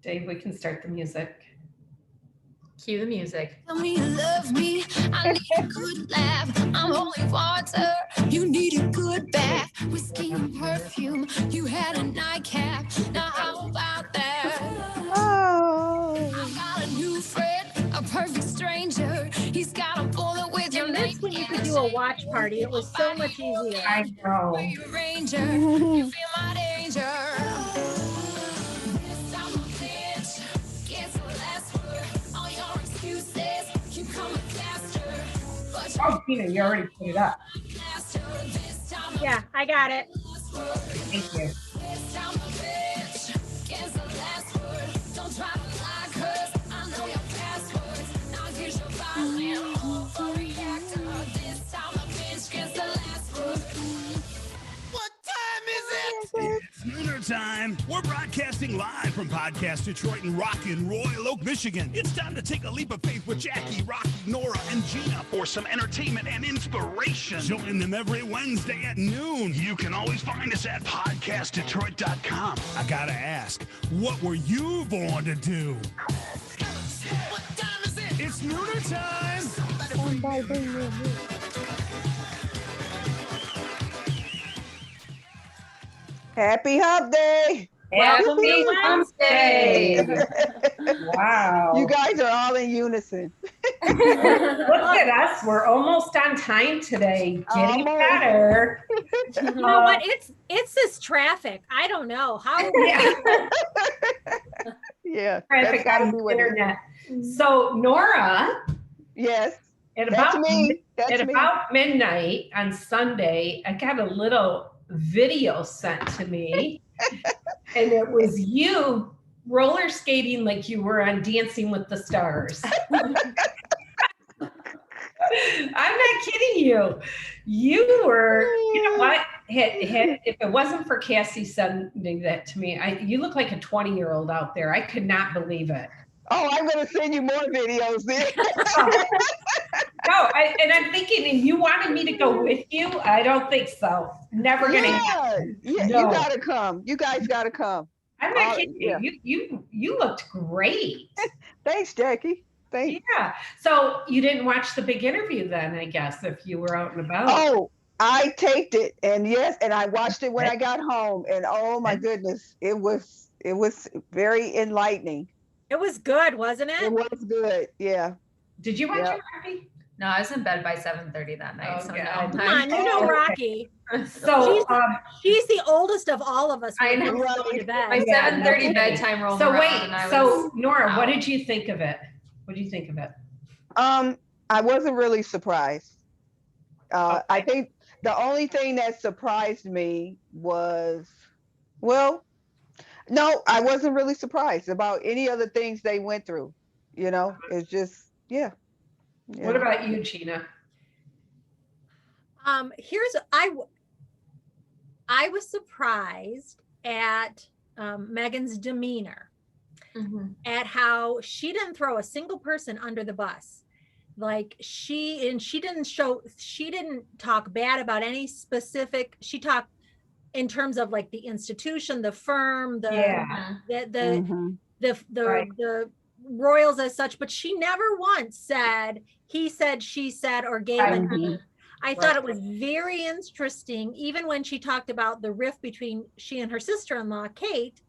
Dave, we can start the music. Cue the music. Tell me you love me. I need a good laugh. I'm holy water. You need a good bath. Whiskey and perfume. You had a nightcap. Now how about that? Oh. I've got a new friend, a perfect stranger. He's got a bullet with your And name. that's when you could do a watch party. It was so much easier. I know. Ranger, you feel my danger. This time a bitch gets the last word. All your excuses, you come faster. But Oh, Tina, you already put it up. faster. This time Yeah, I got it. Thank you. this time a bitch gets the last word. Don't try to lie, 'cause I know your passwords. Now here's your body and overreactor. This time a bitch gets the last word. What time is it? It's Nooner time. We're broadcasting live from Podcast Detroit in rockin' Royal Oak, Michigan. It's time to take a leap of faith with Jackie, Rocky, Nora, and Gina for some entertainment and inspiration. Join them every Wednesday at noon. You can always find us at PodcastDetroit.com. I gotta ask, what were you born to do? What time is it? It's Nooner time. Happy Hump Day. Happy Wednesday. Wow. You guys are all in unison. Look at us. We're almost on time today. Getting Almost. better. You know what? It's this traffic. I don't know how. Yeah. Yeah. Traffic that's gotta on be the what it is. internet. So Nora, Yes. at That's about me. That's at me. about midnight on Sunday, I got a little video sent to me, and it was you roller skating like you were on Dancing with the Stars. I'm not kidding you. You were, you know what? If it wasn't for Cassie sending that to me, you look like a 20-year-old out there. I could not believe it. Oh, I'm going to send you more videos then. No, and I'm thinking, and you wanted me to go with you? I don't think so. Never gonna happen. Yeah, No. you got to come. You guys got to come. I'm not kidding yeah. you. You looked great. Thanks, Jackie. Thanks. Yeah. So you didn't watch the big interview then, I guess, if you were out and about. Oh, I taped it, and yes, and I watched it when I got home, and oh my goodness, it was very enlightening. It was good, wasn't It it? was good. Yeah. Did you watch Yeah. it, Rocky? No, I was in bed by 7:30 that night. Oh, so God. no Come on, time. you know Okay. Rocky. So She's the oldest of all of us. I when it know. comes to going to bed. My Yeah, 7:30 no kidding. bedtime rolled so around wait, and I was so Nora, what out. did you think of it? What do you think of it? I wasn't really surprised. I think the only thing that surprised me was, well, no, I wasn't really surprised about any of the things they went through. You know, it's just, yeah. What about you, Gina? I was surprised at Megan's demeanor, at how she didn't throw a single person under the bus. Like she didn't talk bad about any specific. She talked in terms of like the institution, the firm, the Royals as such, but she never once said he said, she said, or gave an I thought it was very interesting, even when she talked about the rift between she and her sister-in-law, Kate,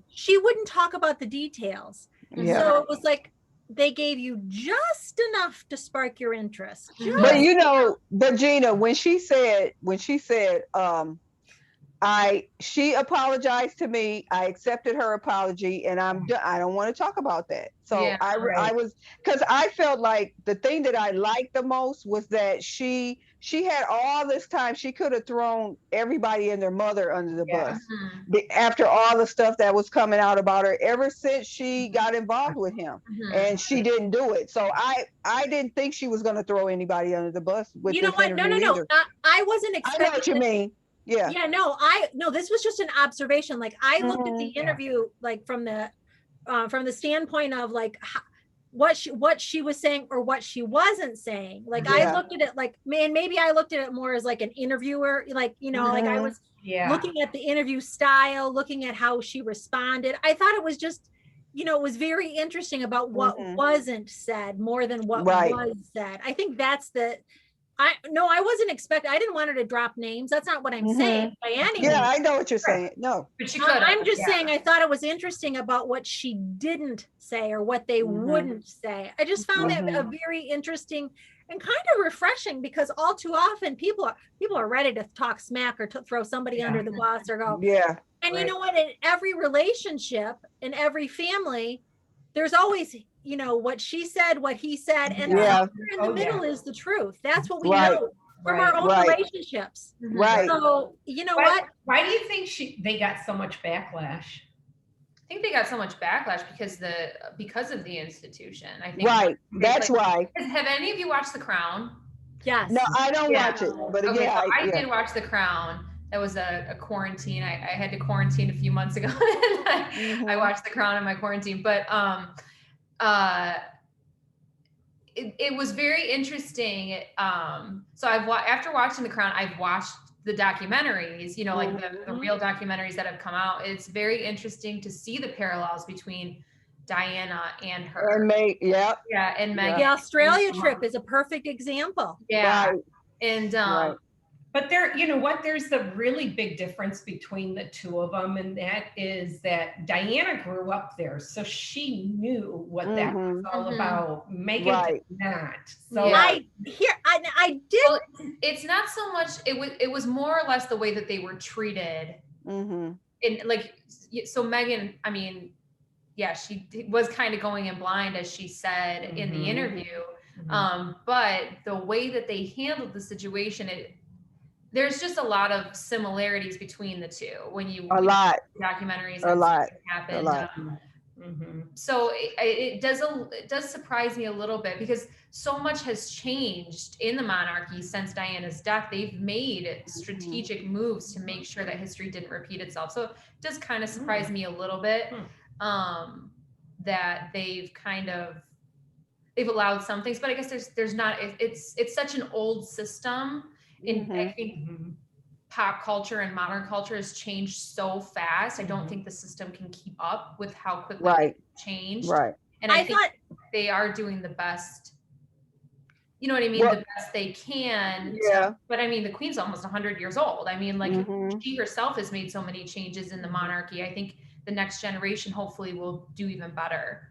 she wouldn't talk about the details. Yeah. So it was like they gave you just enough to spark your interest. But you know, but Gina, when she said, she apologized to me. I accepted her apology, and I don't want to talk about that. So Yeah, I was, because I felt like the thing that I liked the most was that she had all this time. She could have thrown everybody and their mother under the bus after all the stuff that was coming out about her ever since she got involved with him, and she didn't do it. So I didn't think she was going to throw anybody under the bus with you know this what? No. either. I wasn't expecting. I know what you mean. Yeah. Yeah, no, this was just an observation. Like I looked at the interview, like from the standpoint of like what she was saying or what she wasn't saying. Like I looked at it like, man, maybe I looked at it more as like an interviewer, like, you know, like I was looking at the interview style, looking at how she responded. I thought it was just it was very interesting about what Mhm. wasn't said more than what Right. was said. I think that's I wasn't expecting, I didn't want her to drop names. That's not what I'm saying by any Yeah, means. I know what you're saying. No. But she could. I'm just saying, I thought it was interesting about what she didn't say or what they wouldn't say. I just found that a very interesting and kind of refreshing, because all too often people are ready to talk smack or to throw somebody under the bus or go. Yeah. And you know what? In every relationship, in every family, there's always, what she said, what he said, and somewhere in the middle is the truth. That's what we know from our own relationships. Right. So you know what? Why do you think they got so much backlash? I think they got so much backlash because of the institution. I think That's why. Have any of you watched The Crown? Yes. No, I don't watch it, but Okay, yeah, so I did watch The Crown. That was a quarantine. I had to quarantine a few months ago. I watched The Crown in my quarantine, but it was very interesting. So after watching The Crown, I've watched the documentaries, like the real documentaries that have come out. It's very interesting to see the parallels between Diana and her. And Meg, and Meghan. The Australia trip is a perfect example. Yeah. Right. And but there's the really big difference between the two of them, and that is that Diana grew up there, so she knew what that was all about. Meghan did not. So I did. Well, it's not so much. It was more or less the way that they were treated. And so Meghan, I mean, she was kind of going in blind, as she said in the interview. But the way that they handled the situation, there's just a lot of similarities between the two when you lot documentaries happened. So it does surprise me a little bit, because so much has changed in the monarchy since Diana's death. They've made strategic moves to make sure that history didn't repeat itself. So it does kind of surprise me a little bit that they've allowed some things, but I guess there's not. It's such an old system. I think pop culture and modern culture has changed so fast. I don't think the system can keep up with how quickly it's changed. And I think they are doing the best, you know what I mean? The best they can. But I mean, the Queen's almost 100 years old. I mean, like she herself has made so many changes in the monarchy. I think the next generation hopefully will do even better.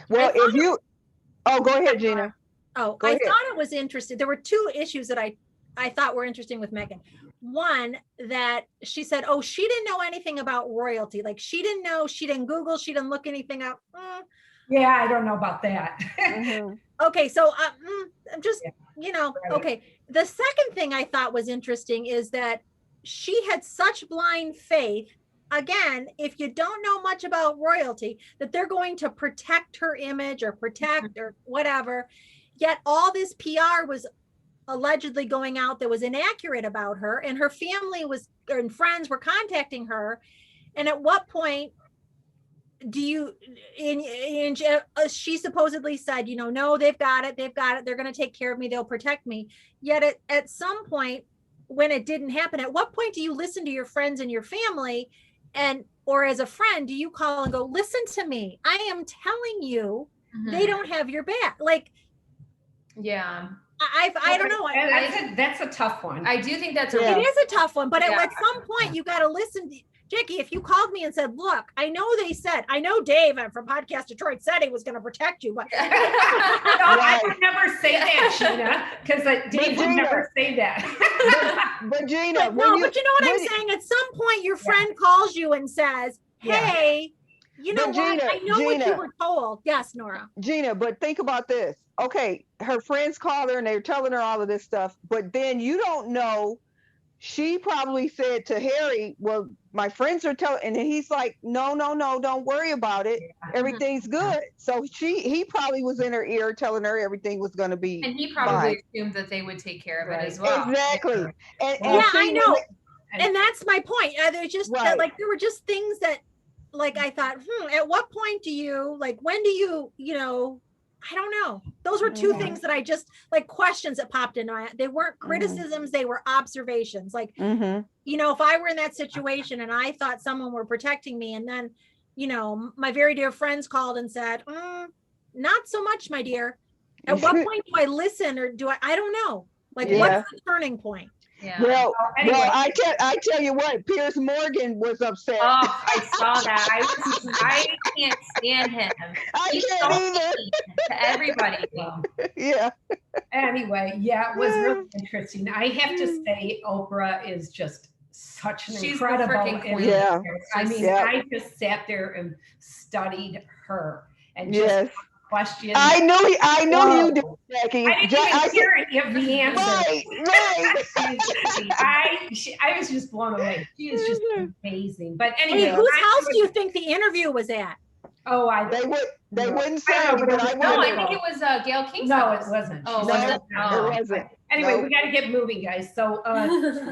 Well, go ahead, Gina. I thought it was interesting. There were two issues that I thought were interesting with Meghan. One, that she said, she didn't know anything about royalty. Like she didn't know, she didn't Google, she didn't look anything up. Yeah, I don't know about that. Okay, so I'm just, okay. The second thing I thought was interesting is that she had such blind faith. Again, if you don't know much about royalty, that they're going to protect her image or protect or whatever. Yet all this PR was allegedly going out that was inaccurate about her, and her family and friends were contacting her. And at what point she supposedly said, no, they've got it, they're going to take care of me, they'll protect me. Yet at some point, when it didn't happen, at what point do you listen to your friends and your family, or as a friend, do you call and go, listen to me, I am telling you, they don't have your back? Like, I don't know. That's a tough one. I do think it is a tough one, but at some point you got to listen. Jackie, if you called me and said, look, I know Dave from Podcast Detroit said he was going to protect you, but I would never say that, Gina, because Dave would never say that. but Gina, but you know what I'm saying? At some point your friend calls you and says, hey, you know what? I know what you were told. Yes, Nora. Gina, but think about this. Okay, her friends called her and they're telling her all of this stuff, but then you don't know. She probably said to Harry, well, my friends are telling, and he's like, no, don't worry about it. Everything's good. So he probably was in her ear telling her everything was going to be And he probably assumed that they would take care of it as well. Exactly. I know. And that's my point. There's just there were just things that, like, I thought, at what point do you, like, when do you, I don't know. Those were two things that I just, like, questions that popped into my head. They weren't criticisms, they were observations. Like, if I were in that situation and I thought someone were protecting me, and then my very dear friends called and said, not so much, my dear. At what point do I listen, or I don't know. Like, what's the turning point? Yeah. Well, anyway. I tell you what, Piers Morgan was upset. Oh, I saw that. I can't stand him. I can't either. To everybody. Yeah. Anyway, it was really interesting. I have to say, Oprah is just such an She's incredible the freaking queen. Yeah. I mean, I just sat there and studied her and just questions. I know you did, Jackie. I didn't even hear any of the answers. Right. I was just blown away. She is just amazing. But anyway, whose house do you think the interview was at? Oh, they wouldn't say, but I No, I think it was Gail King's house. It wasn't. Oh, it wasn't. Anyway, we got to get moving, guys. So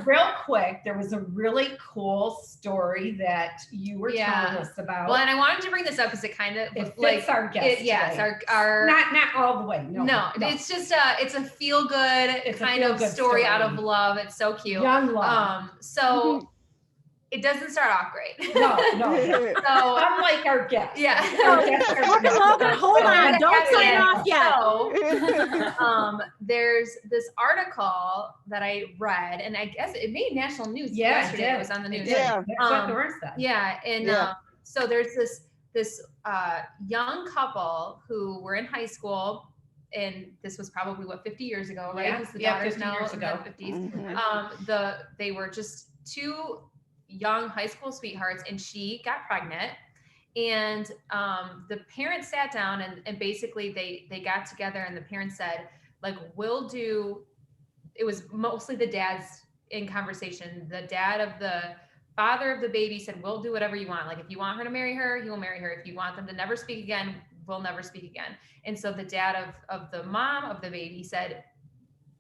real quick, there was a really cool story that you were telling us about. Well, and I wanted to bring this up because it kind of fits our guest. Yes, our not all the way. No, it's just it's a feel good kind of story out of love. It's so cute. Young love. So it doesn't start off great. No. So unlike our guest. Yeah. Hold on. Don't sign off yet. So, there's this article that I read, and I guess it made national news yesterday. It was on the news. Yeah. That's what Nora said. Yeah. And so there's this young couple who were in high school, and this was probably 50 years ago, right? Because the daughter's now in their 50s. They were just two young high school sweethearts, and she got pregnant, and the parents sat down and basically they got together, and the parents said, like, it was mostly the dads in conversation. The father of the baby said, we'll do whatever you want. Like, if you want her to marry her, he will marry her. If you want them to never speak again, we'll never speak again. And so the dad of the mom of the baby said,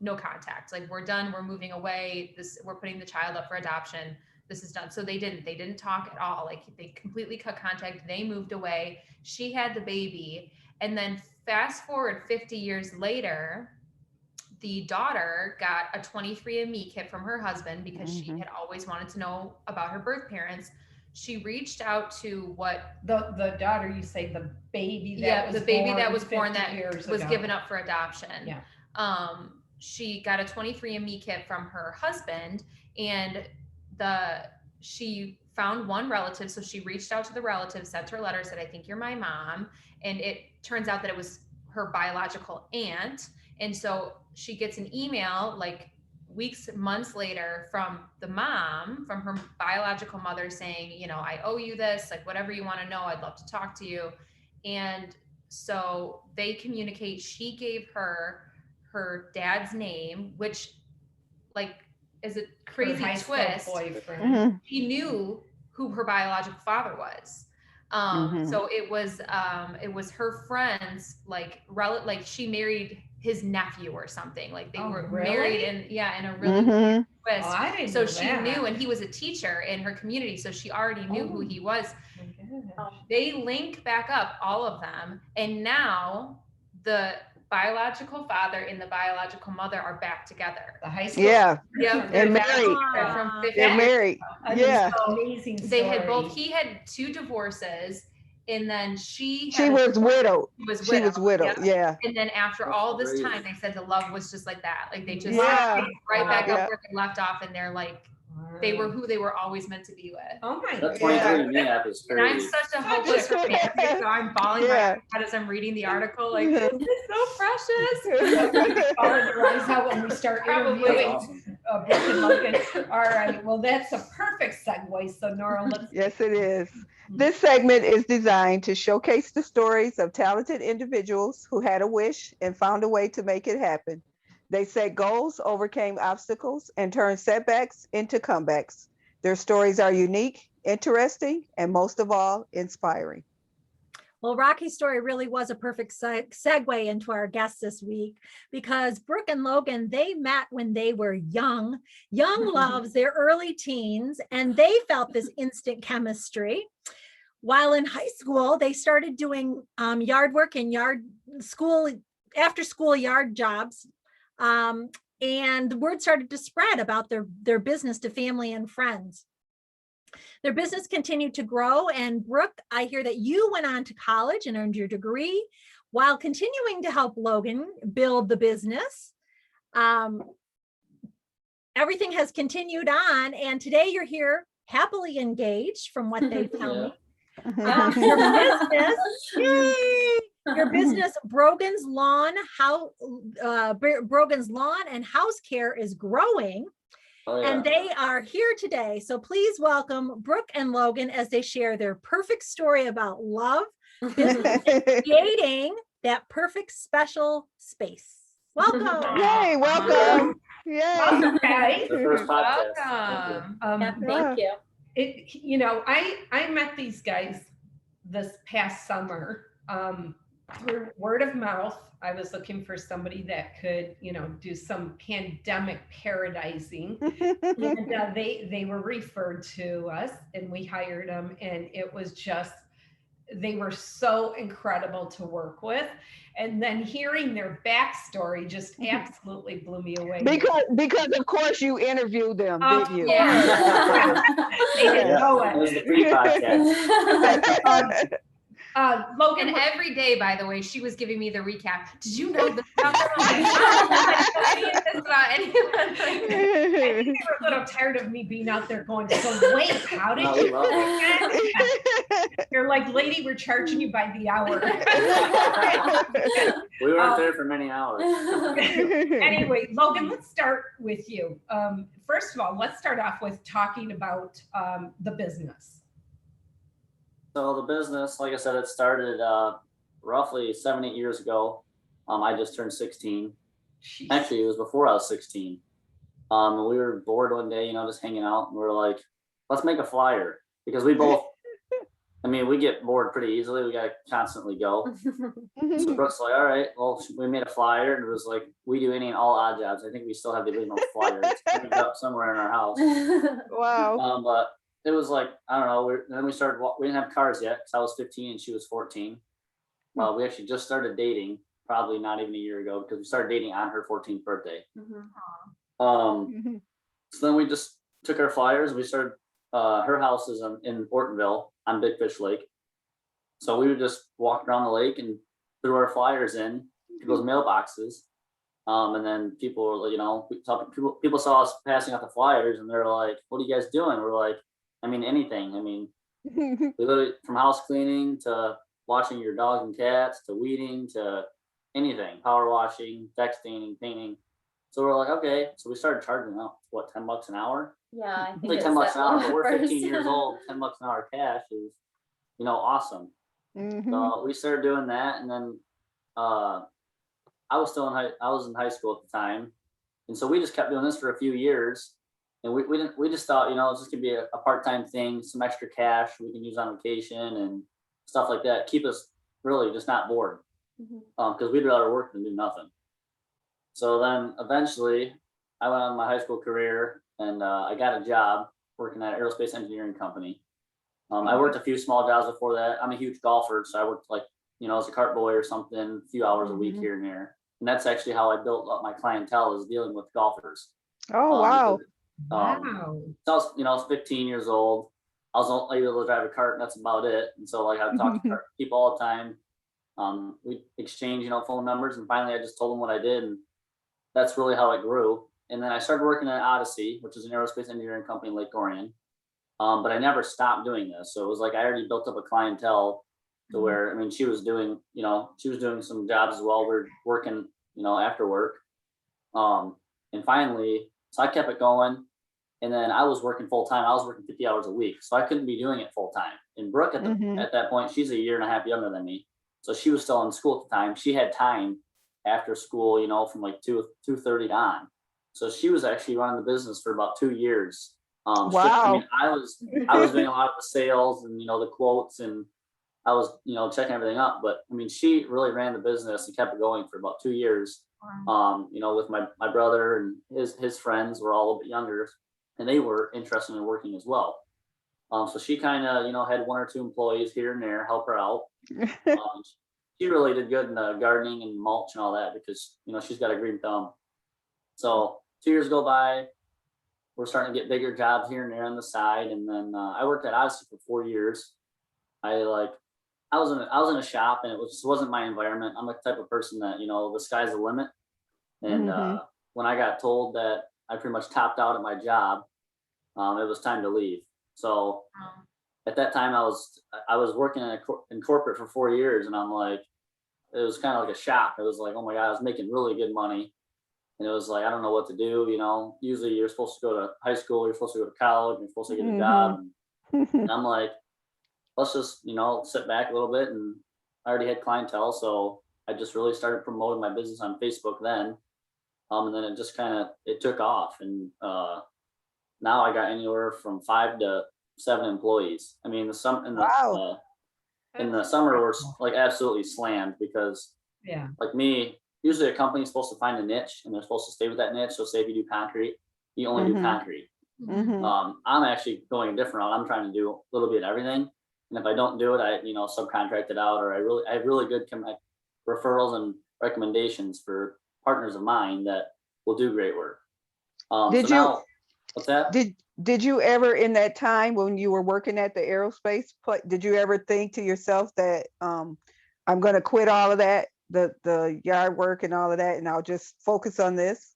no contact. Like, we're done. We're moving away. We're putting the child up for adoption. This is done. So they didn't talk at all. Like, they completely cut contact. They moved away. She had the baby. And then fast forward 50 years later, the daughter got a 23andMe kit from her husband because she had always wanted to know about her birth parents. She reached out to the daughter, you say the baby that was born that was given up for adoption. Yeah. She got a 23andMe kit from her husband, and she found one relative. So she reached out to the relative, sent her a letter, said, I think you're my mom. And it turns out that it was her biological aunt. And so she gets an email like months later from the mom, from her biological mother, saying, I owe you this, like, whatever you want to know, I'd love to talk to you. And so they communicate. She gave her dad's name, which, like, is a crazy twist. She knew who her biological father was. So it was her friend's like she married his nephew or something. Like, they were married in a really weird twist. Oh, I didn't so know she that. knew, and he was a teacher in her community, so she already knew who he was. They link back up, all of them, and now the biological father and the biological mother are back together. The high school. Yeah. Yep. They're married. From 50 They're married. Yeah. Amazing story. They had he had 2 divorces, and then she was widowed. She was widowed. Yeah. And then after all this time, they said the love was just like that. Like, they just right back up where they left off, and they're like, they were who they were always meant to be with. Oh my That God. 23andMe app is And I'm crazy. such a hopeless romantic, so I'm bawling my eyes out as I'm reading the article. Like, this is so precious. Rise out when we start interviewing Brooke and Logan. All right. Well, that's a perfect segue. So, Nora, let's. Yes, it is. This segment is designed to showcase the stories of talented individuals who had a wish and found a way to make it happen. They set goals, overcame obstacles, and turned setbacks into comebacks. Their stories are unique, interesting, and most of all, inspiring. Well, Rocky's story really was a perfect segue into our guests this week, because Brooke and Logan, they met when they were young loves, their early teens, and they felt this instant chemistry. While in high school, they started doing yard work and after school yard jobs. And the word started to spread about their business to family and friends. Their business continued to grow. And Brooke, I hear that you went on to college and earned your degree while continuing to help Logan build the business. Everything has continued on, and today you're here happily engaged from what they tell me. Your business, Brogan's Lawn and House Care is growing. And they are here today. So please welcome Brooke and Logan as they share their perfect story about love, business, and creating that perfect special space. Welcome. Yay, welcome. Yay. Welcome, guys. The first podcast. Welcome. Thank you. I met these guys this past summer through word of mouth. I was looking for somebody that could, do some pandemic paradising. And they were referred to us, and we hired them, and it was just, they were so incredible to work with. And then hearing their backstory just absolutely blew me away. Because of course you interviewed them, didn't you? Yeah. They didn't know it. It was the pre-podcast. Logan, And every day, by the way, she was giving me the recap. Did you know this about them? I think they were a little tired of me being out there going, so wait, how did you do it? You're like, lady, we're charging you by the hour. We weren't there for many hours. Anyway, Logan, let's start with you. First of all, let's start off with talking about the business. So the business, like I said, it started roughly 7-8 years ago. I just turned 16. Jeez. Actually, it was before I was 16. And we were bored one day, just hanging out, and we were like, let's make a flyer, because we both, we get bored pretty easily. We got to constantly go. So Brooke's like, all right, well, we made a flyer, and it was like, we do any and all odd jobs. I think we still have the original flyer. It's hanging up somewhere in our house. Wow. But it was like, I don't know. Then we started. We didn't have cars yet, because I was 15 and she was 14. We actually just started dating, probably not even a year ago, because we started dating on her 14th birthday. So then we just took our flyers. We started. Her house is in Ortonville on Big Fish Lake. So we would just walk around the lake and threw our flyers in people's mailboxes. And then people, people saw us passing out the flyers, and they're like, "What are you guys doing?" We're like, anything. We literally, from house cleaning to watching your dogs and cats to weeding to anything, power washing, deck staining, painting. So we're like, okay. So we started charging out, what, $10 an hour? Yeah, I think like $10 an hour, but we're 15 years old. $10 an hour cash is, awesome. So we started doing that, and then I was in high school at the time, and so we just kept doing this for a few years. And we just thought, it's just gonna be a part-time thing, some extra cash we can use on vacation and stuff like that. Keep us really just not bored, because we'd rather work than do nothing. So then eventually I went on my high school career, and I got a job working at an aerospace engineering company. I worked a few small jobs before that. I'm a huge golfer, so I worked as a cart boy or something, a few hours a week here and there. And that's actually how I built up my clientele, is dealing with golfers. Oh, wow. Wow. So I was 15 years old. I was only able to drive a cart, and that's about it. And so I talk to people all the time. We exchange, phone numbers, and finally I just told them what I did, and that's really how it grew. And then I started working at Odyssey, which is an aerospace engineering company in Lake Orion. But I never stopped doing this. So it was like I already built up a clientele to where, she was doing, some jobs as well. We're working, after work. And finally, so I kept it going. And then I was working full time. I was working 50 hours a week. So I couldn't be doing it full time. And Brooke at that point, she's a year and a half younger than me. So she was still in school at the time. She had time after school, from like 2:30 on. So she was actually running the business for about 2 years. Wow. I was doing a lot of the sales and, the quotes, and I was, checking everything up. But she really ran the business and kept it going for about 2 years. With my brother and his friends were all a little bit younger, and they were interested in working as well. So she kind of, had 1 or 2 employees here and there help her out. She really did good in gardening and mulch and all that, because, she's got a green thumb. So 2 years go by, we're starting to get bigger jobs here and there on the side. And then I worked at Odyssey for 4 years. I was in a shop, and it wasn't my environment. I'm the type of person that, the sky's the limit. And when I got told that I pretty much topped out at my job, it was time to leave. So at that time, I was working in corporate for 4 years, and I'm like, it was kind of like a shock. It was like, oh my God, I was making really good money. And it was like, I don't know what to do. Usually you're supposed to go to high school, you're supposed to go to college, you're supposed to get a job. And I'm like, let's just, sit back a little bit. And I already had clientele. So I just really started promoting my business on Facebook then. And then it just it took off. And now I got anywhere from 5 to 7 employees. I mean, in the summer we're like absolutely slammed because like me, usually a company's supposed to find a niche and they're supposed to stay with that niche. So say if you do concrete, you only do concrete. I'm actually going a different route. I'm trying to do a little bit of everything. And if I don't do it, I subcontract it out, or I have really good referrals and recommendations for partners of mine that will do great work. What's that? Did you ever, in that time when you were working at the aerospace, did you ever think to yourself that I'm going to quit all of that, the yard work and all of that, and I'll just focus on this?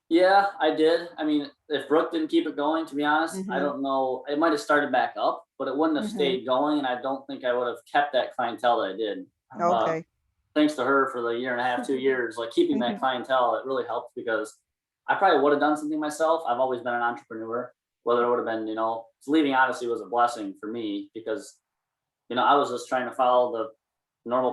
Yeah, I did. I mean, if Brooke didn't keep it going, to be honest, I don't know. It might have started back up, but it wouldn't have stayed going, and I don't think I would have kept that clientele that I did. Okay. Thanks to her for the 1.5, 2 years, like keeping that clientele, it really helped because I probably would have done something myself. I've always been an entrepreneur. Whether it would have been, leaving Odyssey was a blessing for me because, I was just trying to follow the normal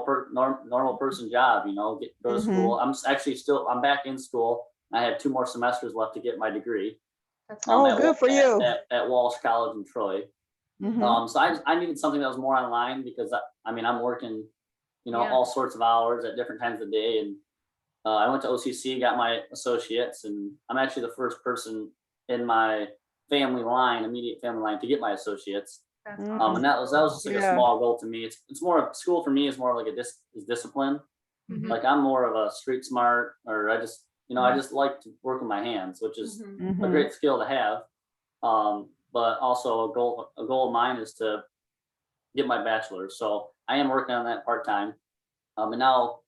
person job, go to school. I'm back in school. I have 2 more semesters left to get my degree. Good for you. At Walsh College in Troy. So I needed something that was more online because I'm working, all sorts of hours at different times of the day. And I went to OCC, got my associates, and I'm actually the first person in my immediate family line to get my associates. And that was just like a small goal to me. It's more of school for me is more like a discipline. Like I'm more of a street smart, or I just like to work with my hands, which is a great skill to have. But also a goal of mine is to get my bachelor's. So I am working on that part-time. And now,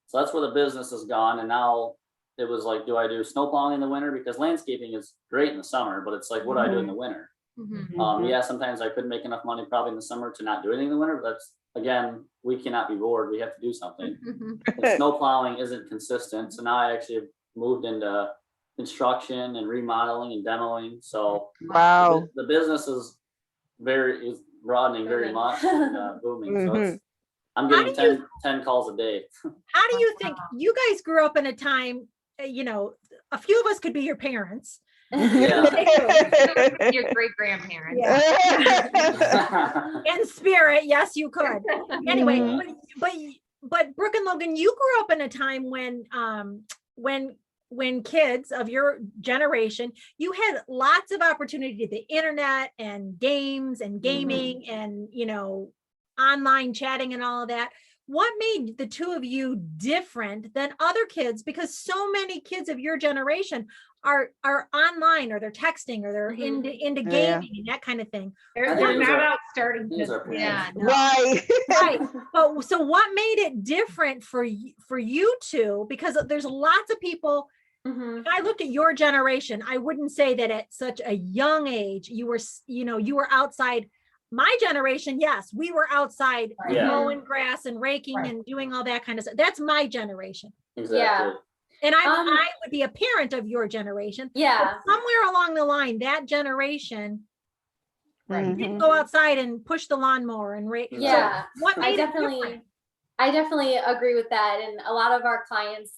so that's where the business has gone. And now it was like, do I do snow plowing in the winter? Because landscaping is great in the summer, but it's like, what do I do in the winter? Yeah, sometimes I could make enough money probably in the summer to not do anything in the winter, but that's, again, we cannot be bored. We have to do something. And snow plowing isn't consistent. So now I actually have moved into construction and remodeling and demoing. So the business is broadening very much and booming. So I'm getting 10 calls a day. How do you think you guys grew up in a time, a few of us could be your parents. Your great grandparents. In spirit, yes, you could. Anyway, but Brooke and Logan, you grew up in a time when kids of your generation, you had lots of opportunity to the internet and games and gaming and online chatting and all of that. What made the 2 of you different than other kids? Because so many kids of your generation are online, or they're texting, or they're into gaming and that kind of thing. They're not out starting right. But so what made it different for you 2? Because there's lots of people. If I looked at your generation, I wouldn't say that at such a young age you were outside. My generation, yes, we were outside mowing grass and raking and doing all that kind of stuff. That's my generation. Exactly. Yeah. And I would be a parent of your generation. Yeah. But somewhere along the line, that generation didn't go outside and push the lawnmower and rake. Yeah. So what made it different? I definitely agree with that. And a lot of our clients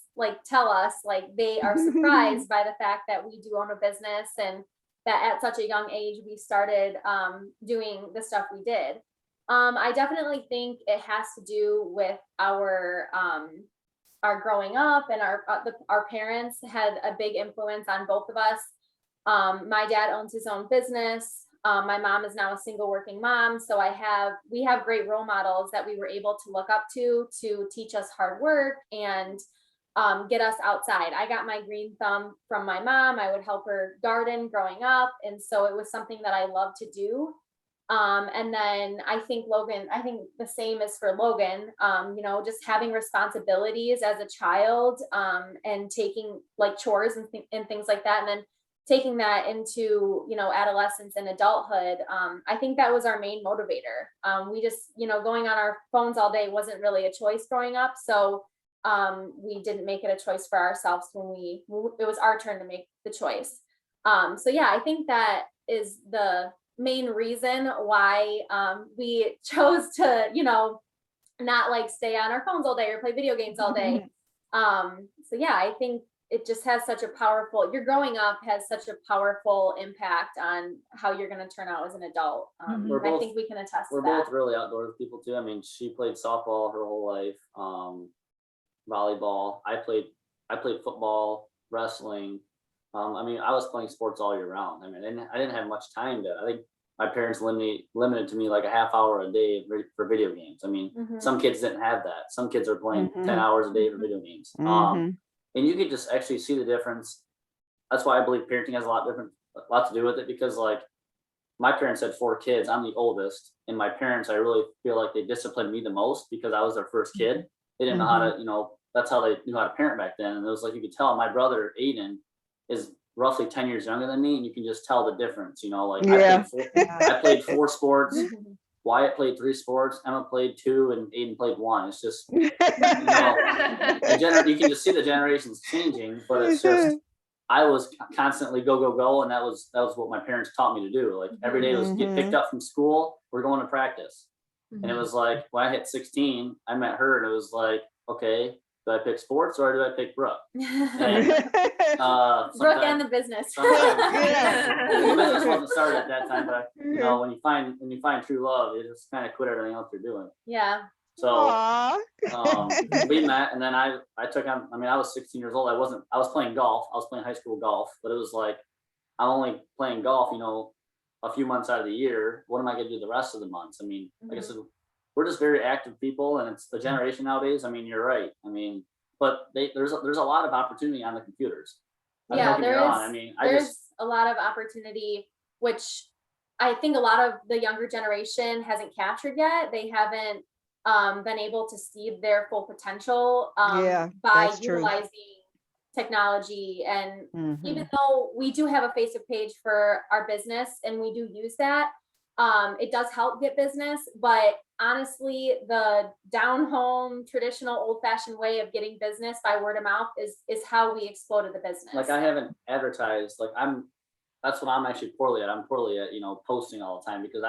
tell us they are surprised by the fact that we do own a business and that at such a young age we started doing the stuff we did. I definitely think it has to do with our growing up, and our parents had a big influence on both of us. My dad owns his own business. My mom is now a single working mom. So we have great role models that we were able to look up to teach us hard work and get us outside. I got my green thumb from my mom. I would help her garden growing up. And so it was something that I loved to do. And then I think the same is for Logan, you know, just having responsibilities as a child, and taking like chores and things like that. And then taking that into, you know, adolescence and adulthood. I think that was our main motivator. We just, you know, going on our phones all day wasn't really a choice growing up. So we didn't make it a choice for ourselves when it was our turn to make the choice. So yeah, I think that is the main reason why we chose to, you know, not like stay on our phones all day or play video games all day. So yeah, I think it just has such a powerful, your growing up has such a powerful impact on how you're going to turn out as an adult. I think we can attest to that. We're both really outdoors people too. I mean, she played softball her whole life, volleyball. I played football, wrestling. I mean, I was playing sports all year round. I mean, I didn't have much time I think my parents limited to me like a half hour a day for video games. I mean, some kids didn't have that. Some kids are playing 10 hours a day for video games. And you could just actually see the difference. That's why I believe parenting has a lot to do with it, because like my parents had 4 kids. I'm the oldest, and my parents, I really feel like they disciplined me the most because I was their first kid. They didn't know how to, you know, that's how they knew how to parent back then. And it was like, you could tell my brother Aiden is roughly 10 years younger than me, and you can just tell the difference, you know, like I played 4 sports. Wyatt played 3 sports, Emma played 2, and Aiden played 1. It's just, you know, you can just see the generations changing, but it's just, I was constantly go, and that was what my parents taught me to do. Like every day was get picked up from school, we're going to practice. And it was like, when I hit 16, I met her, and it was like, okay, do I pick sports or do I pick Brooke? And, Brooke and the business. The business wasn't started at that time, but you know, when you find true love, you just kind of quit everything else you're doing. Yeah. So we met, and then I took on. I mean, I was 16 years old. I was playing golf. I was playing high school golf, but it was like I'm only playing golf, you know, a few months out of the year. What am I going to do the rest of the months? I mean, like I said, we're just very active people, and it's the generation nowadays. I mean, you're right. I mean, but there's a lot of opportunity on the computers. Yeah, there's a lot of opportunity, which I think a lot of the younger generation hasn't captured yet. They haven't been able to see their full potential by utilizing technology. And even though we do have a Facebook page for our business and we do use that, it does help get business, but honestly, the down home, traditional, old-fashioned way of getting business by word of mouth is how we exploded the business. Like I haven't advertised. Like that's what I'm actually poorly at. I'm poorly at, you know, posting all the time, because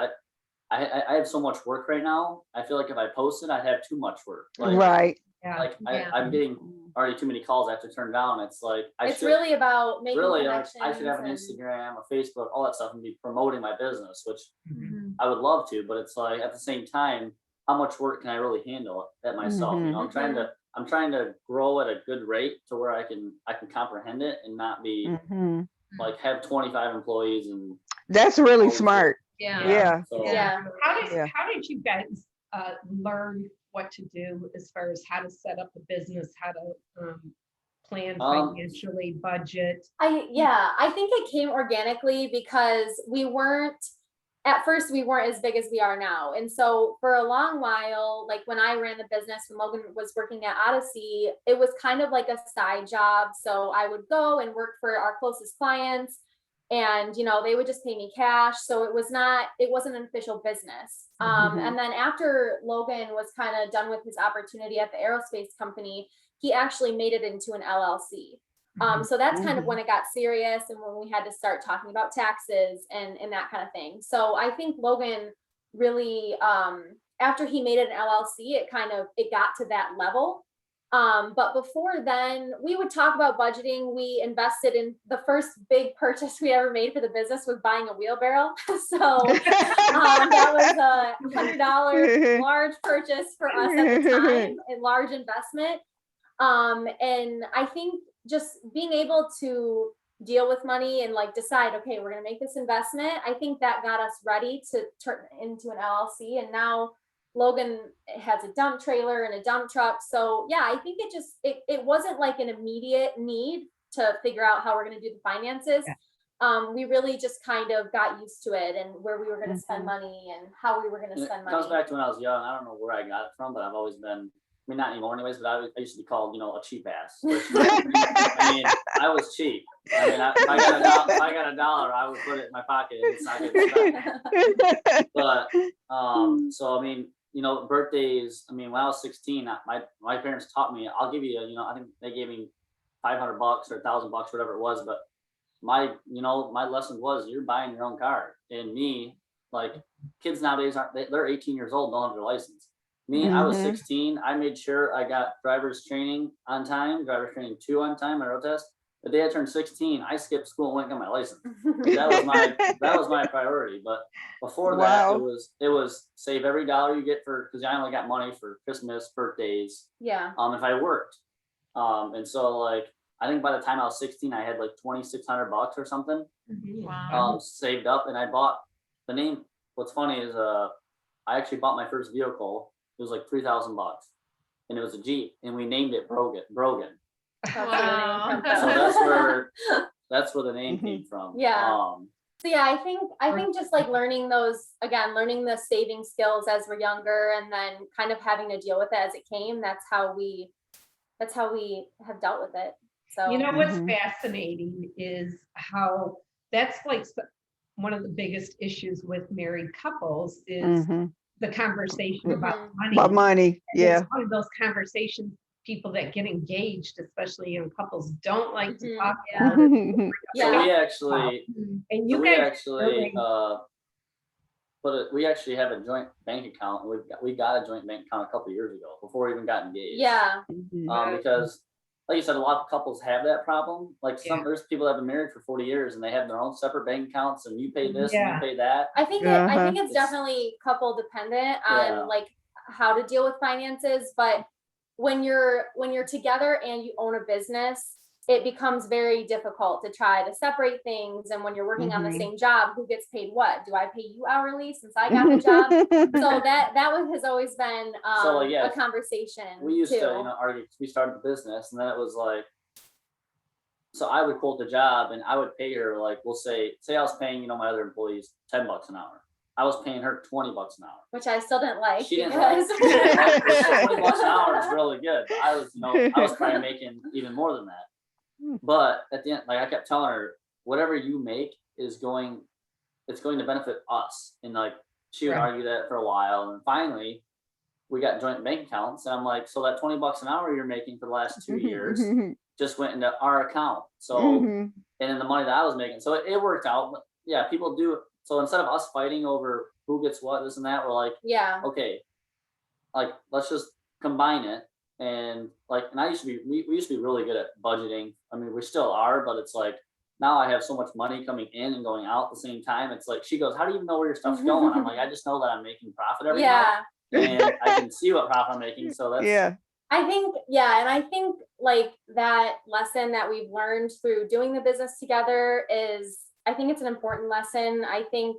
I have so much work right now. I feel like if I posted, I'd have too much work. Like, right. Like I'm getting already too many calls I have to turn down. It's like it's really about making connections. I should have an Instagram, a Facebook, all that stuff, and be promoting my business, which I would love to, but it's like at the same time, how much work can I really handle at myself? You know, I'm trying to grow at a good rate to where I can comprehend it and not be like have 25 employees. And that's really smart. Yeah. So, How did you guys learn what to do as far as how to set up a business, how to plan financially, budget? I think it came organically because at first we weren't as big as we are now. And so for a long while, like when I ran the business, when Logan was working at Odyssey, it was kind of like a side job. So I would go and work for our closest clients, and, you know, they would just pay me cash. So it wasn't an official business. And then after Logan was kind of done with his opportunity at the aerospace company, he actually made it into an LLC. So that's kind of when it got serious and when we had to start talking about taxes and that kind of thing. So I think Logan really, after he made it an LLC, it got to that level. But before then, we would talk about budgeting. We invested in the first big purchase we ever made for the business was buying a wheelbarrow. So that was a $100 large purchase for us at the time, a large investment. And I think just being able to deal with money and like decide, okay, we're going to make this investment. I think that got us ready to turn into an LLC. And now Logan has a dump trailer and a dump truck. So yeah, I think it wasn't like an immediate need to figure out how we're going to do the finances. We really just kind of got used to it and where we were going to spend money and how we were going to spend money. It comes back to when I was young. I don't know where I got it from, but I've always been, I mean, not anymore anyways, but I used to be called, a cheap ass. Which, I mean, I was cheap. I mean, if I got a dollar, I would put it in my pocket. It's not good. But, so, I mean, birthdays, I mean, when I was 16, my parents taught me, I'll give you, I think they gave me $500 or $1,000, whatever it was. But my lesson was you're buying your own car. And me, like kids nowadays they're 18 years old, don't have their license. Me, I was 16. I made sure I got driver's training on time, driver's training 2 on time, my road test. The day I turned 16, I skipped school and went and got my license. That was my priority. But before that, it was save every dollar you get because I only got money for Christmas, birthdays. Yeah. If I worked. And so like I think by the time I was 16, I had like $2,600 or something. Wow. Saved up, and I bought the name. What's funny is I actually bought my first vehicle. It was like $3,000, and it was a Jeep, and we named it Brogan. Wow. So that's where the name came from. Yeah. So yeah, I think just like learning the saving skills as we're younger, and then kind of having to deal with it as it came. That's how we have dealt with it. So what's fascinating is how that's like one of the biggest issues with married couples is the conversation about money. About money, yeah. It's one of those conversations people that get engaged, especially in couples, don't like to talk about it. So we actually, and we actually have a joint bank account. We got a joint bank account a couple of years ago before we even got engaged. Yeah. Because like you said, a lot of couples have that problem. Like there's people that have been married for 40 years and they have their own separate bank accounts, and you pay this and you pay that. I think it's definitely couple dependent on like how to deal with finances. But when you're together and you own a business, it becomes very difficult to try to separate things. And when you're working on the same job, who gets paid what? Do I pay you hourly since I got the job? So that has always been a conversation. We used to argue. We started the business, and then it was like, so I would quote the job, and I would pay her like, we'll say I was paying my other employees $10 an hour. I was paying her $20 an hour, which I still didn't like. She didn't like $20 an hour is really good. But I was probably making even more than that. But at the end, like I kept telling her, whatever you make it's going to benefit us. And like she would argue that for a while, and finally we got joint bank accounts, and I'm like, so that $20 an hour you're making for the last 2 years just went into our account. So and then the money that I was making, so it worked out. But yeah, people do. So instead of us fighting over who gets what, this and that, we're like, okay, like let's just combine it. And like, and we used to be really good at budgeting. I mean, we still are, but it's like now I have so much money coming in and going out at the same time. It's like she goes, "How do you know where your stuff's going?" I'm like, "I just know that I'm making profit every month, and I can see what profit I'm making." So that's I think like that lesson that we've learned through doing the business together is, I think it's an important lesson. I think,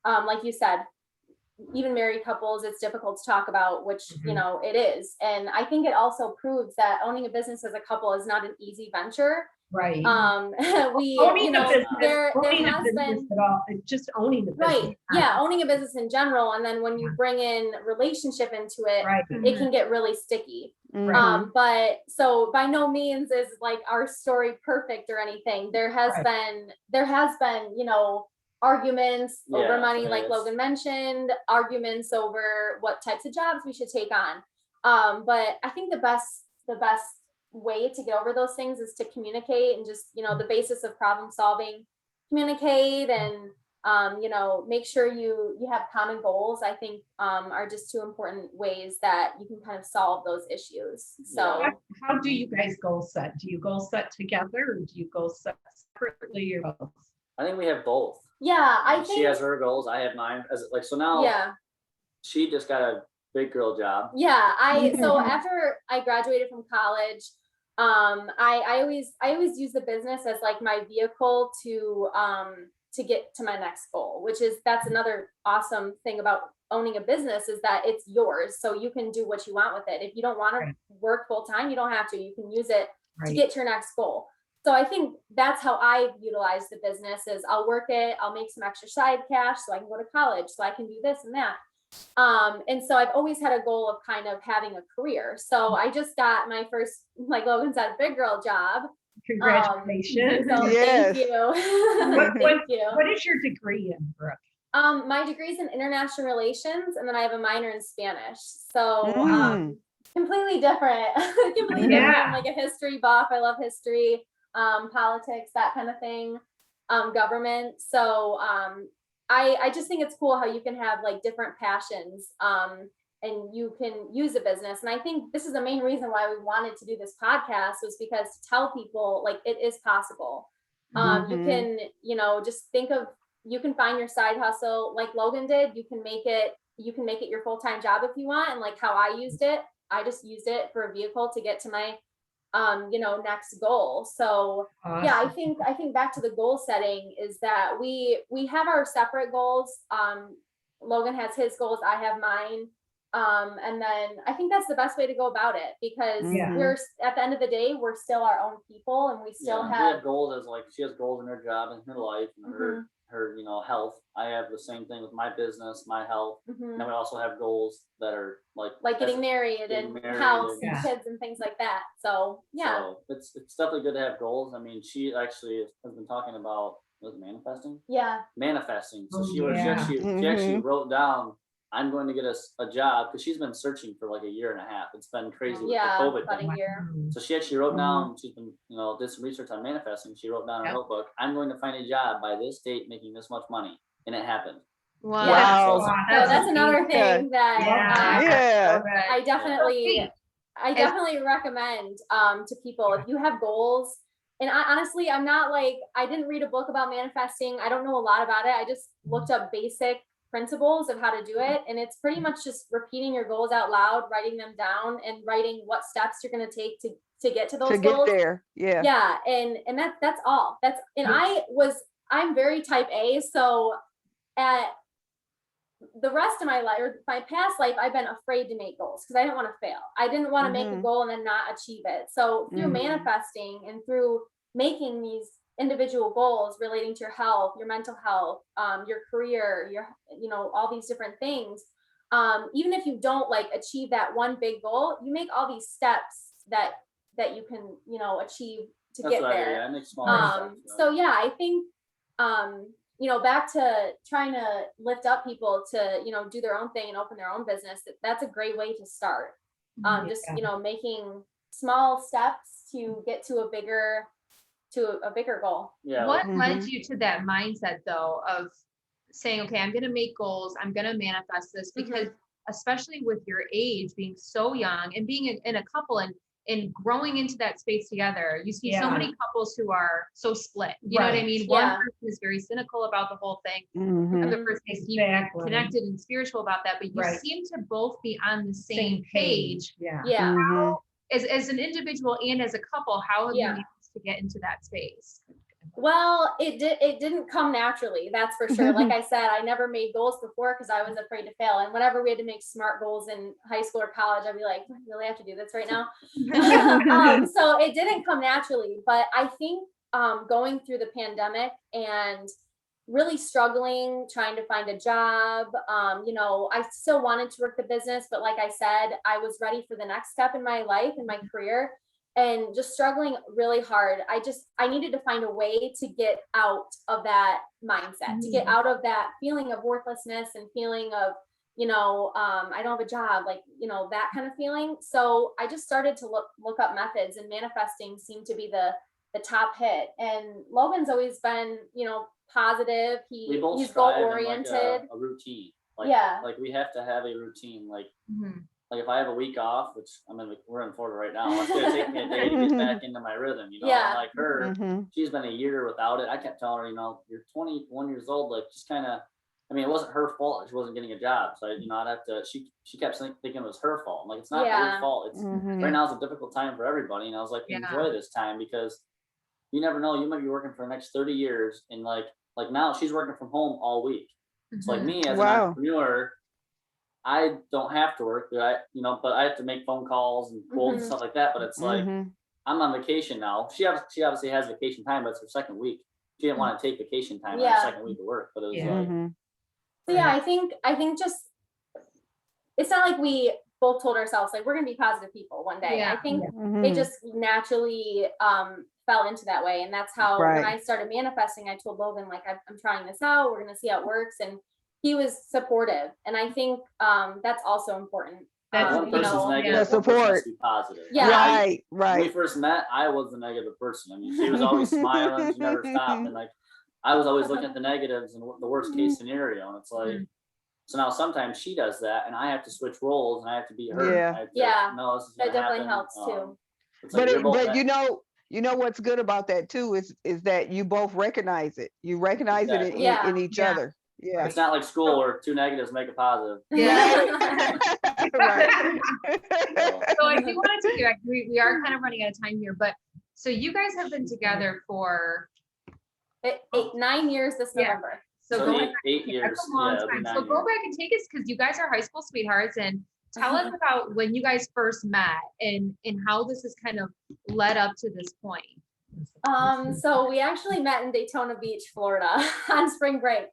like you said, even married couples, it's difficult to talk about, which it is. And I think it also proves that owning a business as a couple is not an easy venture. Right. Owning a business just owning a business. Right. Yeah, owning a business in general, and then when you bring in relationship into it, it can get really sticky. But so by no means is like our story perfect or anything. There has been arguments over money, like Logan mentioned, arguments over what types of jobs we should take on. But I think the best way to get over those things is to communicate, and just, the basis of problem solving, communicate, and, make sure you have common goals, I think, are just 2 important ways that you can kind of solve those issues. So how do you guys goal set? Do you goal set together, or do you goal set separately, or both? I think we have both. Yeah, I think she has her goals, I have mine. So now she just got a big girl job. Yeah, so after I graduated from college, I always use the business as like my vehicle to to get to my next goal, that's another awesome thing about owning a business, is that it's yours. So you can do what you want with it. If you don't want to work full time, you don't have to. You can use it to get to your next goal. So I think that's how I utilize the business is I'll work it, I'll make some extra side cash so I can go to college, so I can do this and that. And so I've always had a goal of kind of having a career. So I just got my first, like Logan said, big girl job. Congratulations. So Yes. thank you. Thank you. What is your degree in, Brooke? My degree is in international relations, and then I have a minor in Spanish. So completely different. Completely different. I'm like a history buff. I love history, politics, that kind of thing, government. So I just think it's cool how you can have like different passions, and you can use a business. And I think this is the main reason why we wanted to do this podcast, was because to tell people like it is possible. You can, just think of, you can find your side hustle like Logan did. You can make it your full-time job if you want. And like how I used it, I just used it for a vehicle to get to my next goal. So awesome. Yeah, I think back to the goal setting is that we have our separate goals. Logan has his goals, I have mine. And then I think that's the best way to go about it, because we're at the end of the day, we're still our own people, and we still we have goals as like she has goals in her job and her life and her health. I have the same thing with my business, my health. And then we also have goals that are like getting married and house and kids and things like that. So so it's definitely good to have goals. I mean, she actually has been talking about manifesting. Manifesting. So she actually wrote down, I'm going to get a job, because she's been searching for like a year and a half. It's been crazy with the COVID about thing. a year. So she actually wrote down, she's been, did some research on manifesting. She wrote down in her notebook, I'm going to find a job by this date making this much money. And it happened. Wow. So that's another thing that I definitely recommend to people. If you have goals, and honestly, I'm not like, I didn't read a book about manifesting. I don't know a lot about it. I just looked up basic principles of how to do it. And it's pretty much just repeating your goals out loud, writing them down, and writing what steps you're going to take to get to those goals. Get there. Yeah. And that's all. I'm very type A. So at the rest of my life, or my past life, I've been afraid to make goals because I didn't want to fail. I didn't want to make a goal and then not achieve it. So through manifesting and through making these individual goals relating to your health, your mental health, your career, your, all these different things. Even if you don't like achieve that one big goal, you make all these steps that you can, achieve to get there. So yeah, I think, back to trying to lift up people to, do their own thing and open their own business. That's a great way to start. Making small steps to get to a bigger goal. What led you to that mindset though of saying, okay, I'm going to make goals, I'm going to manifest this? Because especially with your age being so young and being in a couple and growing into that space together, you see so many couples who are so split. You know what I mean? One person is very cynical about the whole thing. The other person is connected and spiritual about that, but you seem to both be on the same page. How, as an individual and as a couple, how have you managed to get into that space? Well, it didn't come naturally, that's for sure. Like I said, I never made goals before because I was afraid to fail. And whenever we had to make SMART goals in high school or college, I'd be like, do I really have to do this right now? So it didn't come naturally, but I think going through the pandemic and really struggling, trying to find a job, I still wanted to work the business, but like I said, I was ready for the next step in my life and my career. And just struggling really hard. I needed to find a way to get out of that mindset, to get out of that feeling of worthlessness and feeling of, I don't have a job, like, that kind of feeling. So I just started to look up methods, and manifesting seemed to be the top hit. And Logan's always been, positive. He's goal oriented. Like a routine. Like we have to have a routine. Like if I have a week off, which we're in Florida right now, it's gonna take me a day to get back into my rhythm. Like her, she's been a year without it. I kept telling her, you're 21 years old, like just kind of. I mean, it wasn't her fault that she wasn't getting a job, so I'd have to. She kept thinking it was her fault. I'm like, it's not your fault. It's right now is a difficult time for everybody, and I was like, enjoy this time because you never know. You might be working for the next 30 years, and like like now she's working from home all week. So like me as an Wow. entrepreneur, I don't have to work, but I have to make phone calls and quotes and stuff like that. But it's like I'm on vacation now. She obviously has vacation time, but it's her second week. She didn't want to take vacation time on her second week of work, but it was like. So yeah, I think just it's not like we both told ourselves like we're gonna be positive people one day. I think it just naturally fell into that way, and that's how when I started manifesting, I told Logan like I'm trying this out. We're gonna see how it works, and he was supportive, and I think that's also important. One person's negative, the support. One person has to be positive. Right. When we first met, I was the negative person. I mean, she was always smiling, she never stopped, and like I was always looking at the negatives and the worst case scenario, and it's like. So now sometimes she does that, and I have to switch roles, and I have to be her. No, this is that definitely happen. helps too. But you know what's good about that too is that you both recognize it. You recognize it in each other. Yeah. It's not like school where two negatives make a positive. Yeah. Right. So I do want to take you back. We are kind of running out of time here, but so you guys have been together for 9 years this November. So go back, 8 years. That's a long time. So go back and take us because you guys are high school sweethearts, and tell us about when you guys first met and how this has kind of led up to this point. So we actually met in Daytona Beach, Florida on spring break.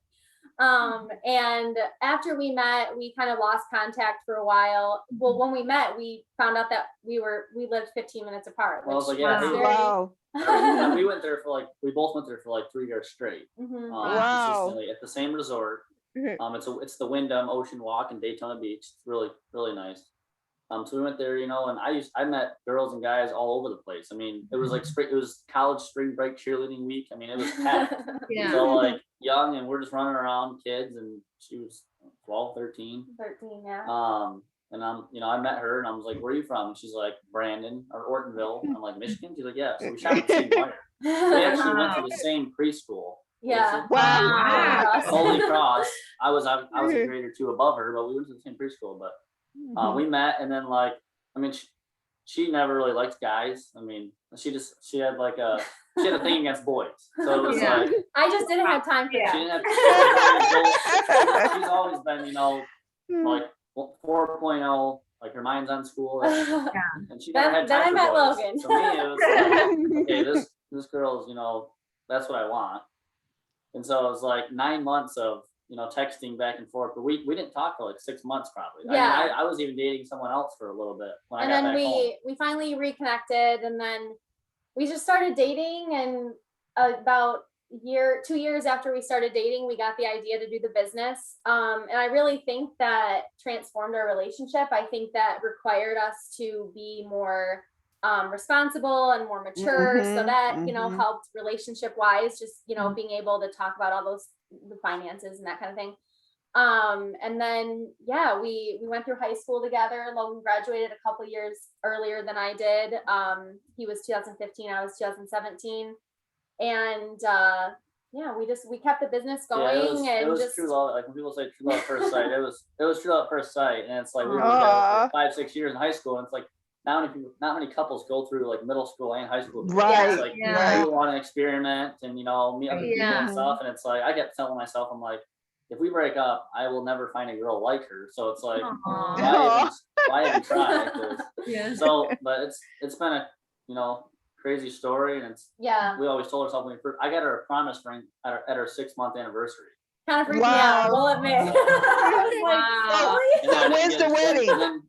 And after we met, we kind of lost contact for a while. Well, when we met, we found out that we lived 15 minutes apart. Well, I was like, yeah, wow. We both went there for like 3 years straight. Wow. Consistently at the same resort. It's the Wyndham Ocean Walk in Daytona Beach. It's really, really nice. So we went there, and I met girls and guys all over the place. I mean, it was like it was college spring break cheerleading week. I mean, it was packed. So like young, and we're just running around, kids, and she was 12, 13. 13, yeah. And I met her, and I was like, "Where are you from?" And she's like, "Brandon or Ortonville." And I'm like, "Michigan?" She's like, "Yeah." So we shot at the same fire. We actually went to the same preschool. Yeah. Wow. Holy Cross. I was a grade or two above her, but we went to the same preschool. But we met, and then she never really liked guys. I mean, she had a thing against boys. So it was like I just didn't have time for that. She didn't have. She's always been, like 4.0. Like her mind's on school, and she never had time for boys. Logan. So me, it was like, okay, this girl's, that's what I want. And so it was like 9 months of texting back and forth, but we didn't talk for like 6 months probably. Yeah. I was even dating someone else for a little bit when and I got then back home. we finally reconnected, and then we just started dating, and about 2 years after we started dating, we got the idea to do the business. And I really think that transformed our relationship. I think that required us to be more responsible and more mature. So that, helped relationship wise, just, being able to talk about all the finances and that kind of thing. And then, we went through high school together. Logan graduated a couple years earlier than I did. He was 2015, I was 2017. And we kept the business going. It was true love. Like when people say true love at first sight, it was true love at first sight. And it's like we were together for 5-6 years in high school, and it's like not many couples go through like middle school and high school. Right. It's like you want to experiment and meet other people and stuff. And it's like I kept telling myself, I'm like, if we break up, I will never find a girl like her. So it's like why even try? So, but it's been a crazy story, and we always told ourselves when I got her a promise ring at our 6-month anniversary. Kind of freaked me out, we'll admit. So when's the wedding?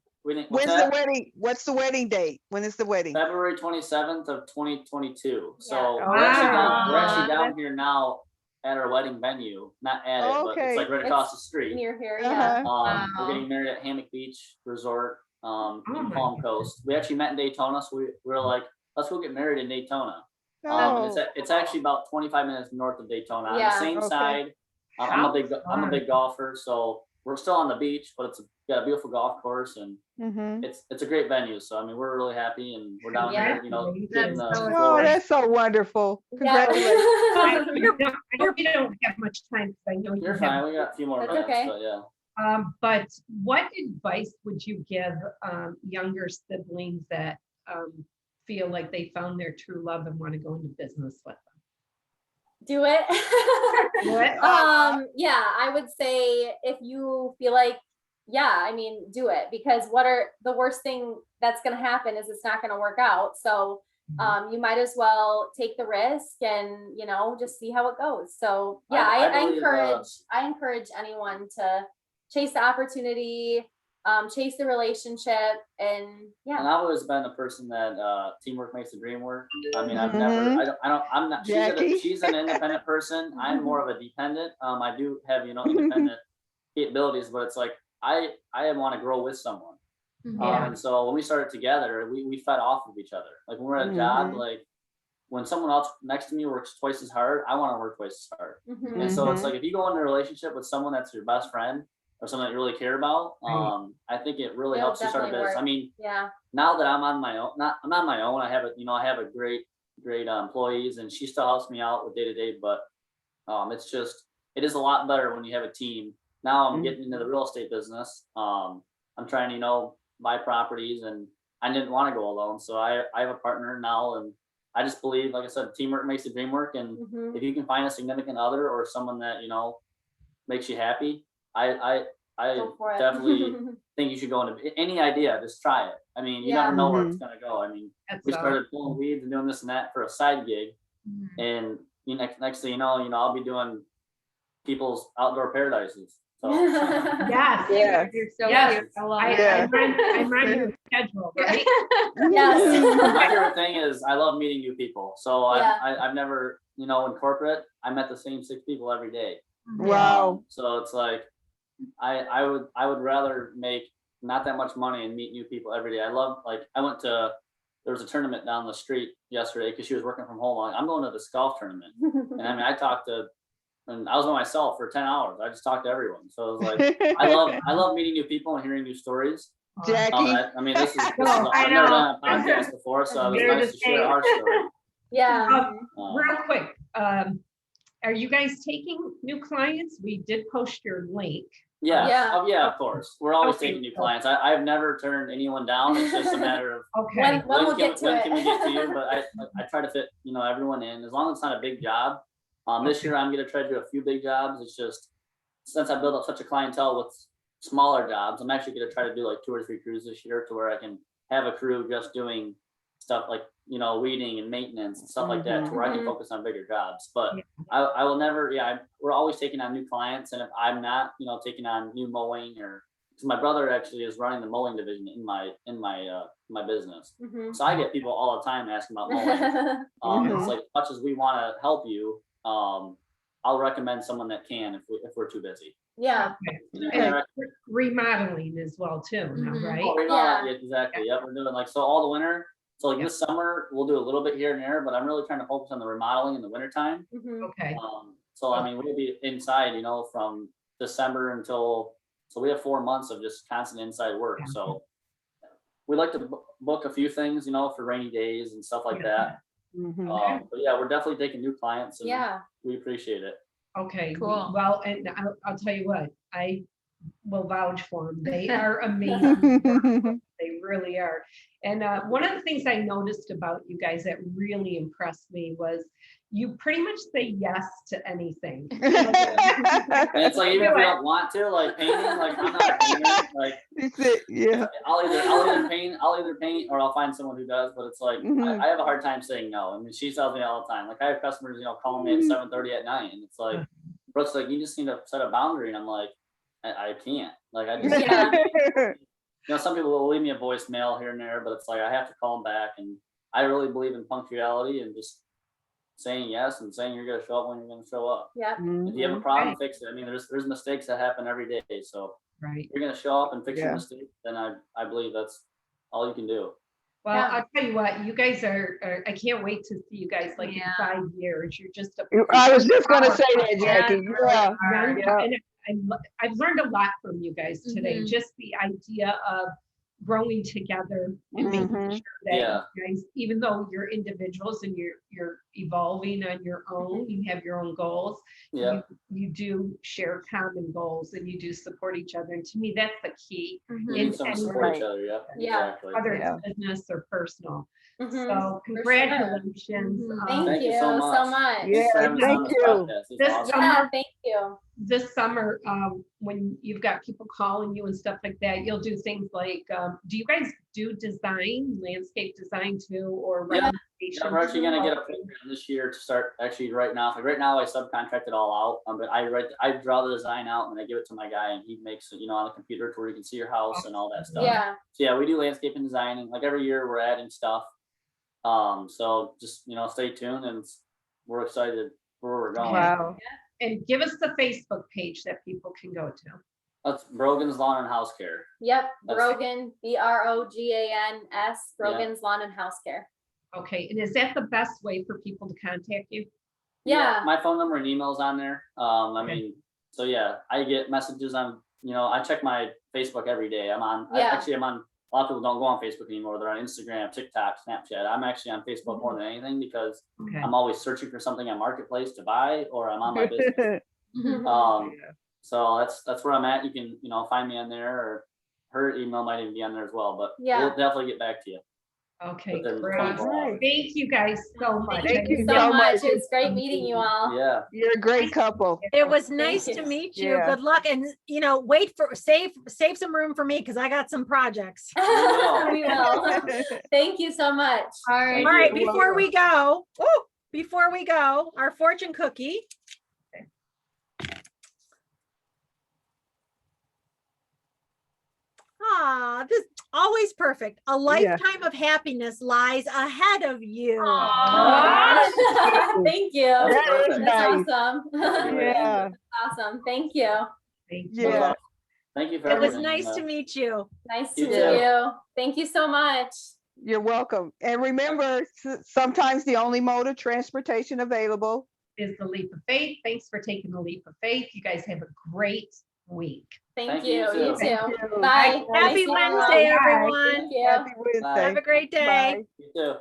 When's the wedding? What's the wedding date? When is the wedding? February 27th of 2022. So Yeah. we're actually down here now at our wedding venue. Not at it, but it's like right across the street. Near here, We're getting married at Hammock Beach Resort in Palm Coast. We actually met in Daytona, so we were like, let's go get married in Daytona. It's actually about 25 minutes north of Daytona. On the same side. I'm a big golfer, so we're still on the beach, but it's got a beautiful golf course, and it's a great venue. So I mean, we're really happy, and we're down here, getting that's so wonderful. Congratulations. I hope you don't have much time because I know you're fine. We got a few more minutes, but yeah. But what advice would you give younger siblings that feel like they found their true love and want to go into business with them? do it. What? Yeah, I would say if you feel like, yeah, I mean, do it, because what are the worst thing that's going to happen is it's not going to work out. So you might as well take the risk and, you know, just see how it goes. So yeah, I encourage anyone to chase the opportunity, chase the relationship, and yeah. And I've always been a person that teamwork makes the dream work. I mean, I'm not. She's an independent person. I'm more of a dependent. I do have, you know, independent capabilities, but it's like I want to grow with someone. And so when we started together, we fed off of each other. Like when we're at a job, like when someone else next to me works twice as hard, I want to work twice as hard. And so it's like if you go into a relationship with someone that's your best friend or someone that you really care about, I think it really helps you start a business. I mean, now that I'm on my own, I'm on my own. I have a great employees, and she still helps me out with day to day. But it is a lot better when you have a team. Now I'm getting into the real estate business. I'm trying to, you know, buy properties, and I didn't want to go alone. So I have a partner now, and I just believe, like I said, teamwork makes the dream work. And if you can find a significant other or someone that, you know, makes you happy, I definitely think you should go into any idea. Just try it. I mean, you never know where it's gonna go. I mean, we started pulling weeds and doing this and that for a side gig, and next thing you know, I'll be doing people's outdoor paradises. So. Yes. You're so cute. I'm on your schedule, right? Yes. My favorite thing is I love meeting new people. So I've never, you know, in corporate, I met the same 6 people every day. Wow. So it's like I would rather make not that much money and meet new people every day. I love, like, there was a tournament down the street yesterday because she was working from home. I'm going to this golf tournament, and I mean, and I was by myself for 10 hours. I just talked to everyone. So it was like, I love meeting new people and hearing new stories. Jackie. I mean, this is I've never done a podcast before, so it was nice to share our story. Yeah. Real quick, are you guys taking new clients? We did post your link. Yeah. Yeah, of course. We're always taking new clients. I've never turned anyone down. It's just a matter of when we'll get to it. When can we get to you? But I try to fit, you know, everyone in, as long as it's not a big job. This year I'm going to try to do a few big jobs. It's just, since I built up such a clientele with smaller jobs, I'm actually going to try to do like 2 or 3 crews this year, to where I can have a crew just doing stuff like, you know, weeding and maintenance and stuff like that, to where I can focus on bigger jobs. But I will never, we're always taking on new clients. And if I'm not, you know, taking on new mowing, or because my brother actually is running the mowing division in my business. So I get people all the time asking about mowing. It's like, as much as we want to help you, I'll recommend someone that can if we're too busy. Yeah. And remodeling as well too, right? Yeah, exactly. Yep, we're doing like, so all the winter. So like this summer we'll do a little bit here and there, but I'm really trying to focus on the remodeling in the wintertime. Okay. So I mean, we'll be inside, you know, from December until, so we have 4 months of just constant inside work. So we like to book a few things, you know, for rainy days and stuff like that. But yeah, we're definitely taking new clients, and we appreciate it. Okay, cool. Well, and I'll tell you what, I will vouch for them. They are amazing. They really are. And one of the things I noticed about you guys that really impressed me was you pretty much say yes to anything. And it's like, even if we don't want to, like painting, like I'm not a painter. Like I'll either paint or I'll find someone who does. But it's like I have a hard time saying no. I mean, she tells me all the time. Like I have customers, you know, calling me at 7:30 at night, and it's like, Brooke's like, you just need to set a boundary, and I'm like, I can't. Like I just you know, some people will leave me a voicemail here and there, but it's like I have to call them back. And I really believe in punctuality and just saying yes and saying you're going to show up when you're going to show up. Yeah. If you have a problem, fix it. I mean, there's mistakes that happen every day. So if you're going to show up and fix your mistake, then I believe that's all you can do. Well, I'll tell you what, you guys are I can't wait to see you guys like in 5 years. You're just I was just going to say that, Jackie. And I've learned a lot from you guys today. Just the idea of growing together and making Mhm. sure that Yeah. you guys, even though you're individuals and you're evolving on your own, you have your own goals. Yeah. You do share common goals and you do support each other. And to me, that's the key. We Mhm. in need someone to any support each Right. other. Yeah. Yeah. Exactly. whether Yeah. it's business or personal. Mhm. So For sure. congratulations. Mhm. Thank you so much. Yeah, Thanks for having us on thank this you. podcast. It's This awesome. Yeah, summer, thank you. this summer, when you've got people calling you and stuff like that, you'll do things like, do you guys do design, landscape design too, or Yeah. recommendations? Yeah, we're actually gonna get a program this year to start actually right now. Like right now, I subcontract it all out. But I draw the design out and I give it to my guy, and he makes it, on the computer to where you can see your house and all that stuff. Yeah. So yeah, we do landscape and designing. Like every year, we're adding stuff. So just stay tuned, and we're excited for where we're going. Wow. And give us the Facebook page that people can go to. That's Brogan's Lawn and House Care. Yep. That's- Brogan, BROGANS, Brogan's Lawn and House Care. Okay, and is that the best way for people to contact you? Yeah. My phone number and email's on there. I Okay. mean, so yeah, I get messages on, I check my Facebook every day. I'm on, Yeah. I'm on, a lot of people don't go on Facebook anymore. They're on Instagram, TikTok, Snapchat. I'm actually on Facebook more than anything because Okay. I'm always searching for something on Marketplace to buy, or I'm on my business. Mhm. So that's where I'm at. You can, find me on there, or her email might even be on there as well, but Yeah. we'll definitely get back to you. Okay, within great. 24 hours. Thank you guys so much. Thank you you so so much. much. It was great meeting you all. Yeah. You're a great couple. It was nice you. to meet you. Yeah. Good luck. And wait for save some room for me because I got some projects. We will. Thank you so much. All right. All right, you. before we go, our fortune cookie. Ah, this always perfect. A lifetime of happiness lies ahead of you. Thank you. That is nice. That's awesome. Yeah. Awesome. Thank you. Thank you. Yeah. Thank you for It was everything. nice to meet you. Nice to You meet too. you. Thank you so much. You're welcome. And remember, sometimes the only mode of transportation available. Is the leap of faith. Thanks for taking the leap of faith. You guys have a great week. Thank you. You too. Thank you. Bye. Happy Nice meeting you all. Wednesday, Bye. everyone. Thank you. Happy Wednesday. Have a great day. Bye. You too.